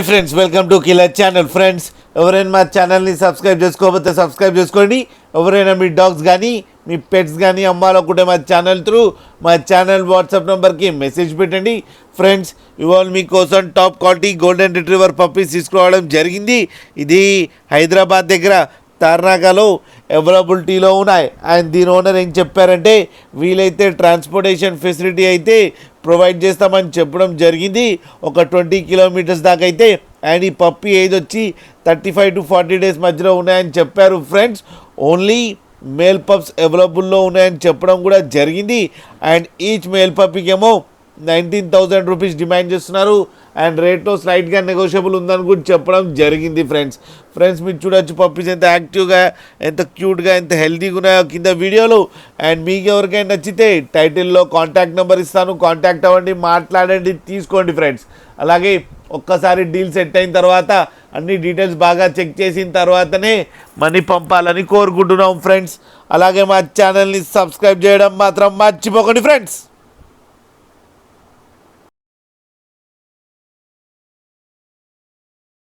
Friends welcome to killer channel. Friends ఎవరైనా మా ఛానల్ని సబ్స్క్రైబ్ చేసుకోకపోతే సబ్స్క్రైబ్ చేసుకోండి. ఎవరైనా మీ డాగ్స్ కానీ మీ పెట్స్ కానీ అమ్మాలనుకుంటే మా ఛానల్ త్రూ మా ఛానల్ వాట్సాప్ నెంబర్కి మెసేజ్ పెట్టండి. ఫ్రెండ్స్ ఇవాళ మీకోసం top quality golden retriever puppies తీసుకురావడం జరిగింది. ఇది హైదరాబాద్ దగ్గర తార్నాకలో అవైలబిలిటీలో ఉన్నాయి. అండ్ దీని ఓనర్ ఏం చెప్పారంటే వీలైతే ట్రాన్స్పోర్టేషన్ ఫెసిలిటీ అయితే ప్రొవైడ్ చేస్తామని చెప్పడం జరిగింది. ఒక 20 కిలోమీటర్స్ దాకా అయితే. అండ్ ఈ పప్పీ ఏజ్ వచ్చి 35 to 40 డేస్ మధ్యలో ఉన్నాయని చెప్పారు. ఫ్రెండ్స్ ఓన్లీ మేల్ పప్స్ అవైలబుల్లో ఉన్నాయని చెప్పడం కూడా జరిగింది. అండ్ ఈచ్ మేల్ పప్పీకి ఏమో 19,000 రూపీస్ డిమాండ్ చేస్తున్నారు. అండ్ రేట్లో స్లైట్గా నెగోషియబుల్ ఉందని కూడా చెప్పడం జరిగింది. ఫ్రెండ్స్ మీరు చూడొచ్చు పప్పీస్ ఎంత యాక్టివ్గా, ఎంత క్యూట్గా, ఎంత హెల్తీగా ఉన్నాయో కింద వీడియోలు. అండ్ మీకు ఎవరికైనా నచ్చితే టైటిల్లో కాంటాక్ట్ నెంబర్ ఇస్తాను, కాంటాక్ట్ అవ్వండి, మాట్లాడండి, తీసుకోండి. ఫ్రెండ్స్ అలాగే ఒక్కసారి డీల్ సెట్ అయిన తర్వాత అన్ని డీటెయిల్స్ బాగా చెక్ చేసిన తర్వాతనే మనీ పంపాలని కోరుకుంటున్నాం. ఫ్రెండ్స్ అలాగే మా ఛానల్ని సబ్స్క్రైబ్ చేయడం మాత్రం మర్చిపోకండి. ఫ్రెండ్స్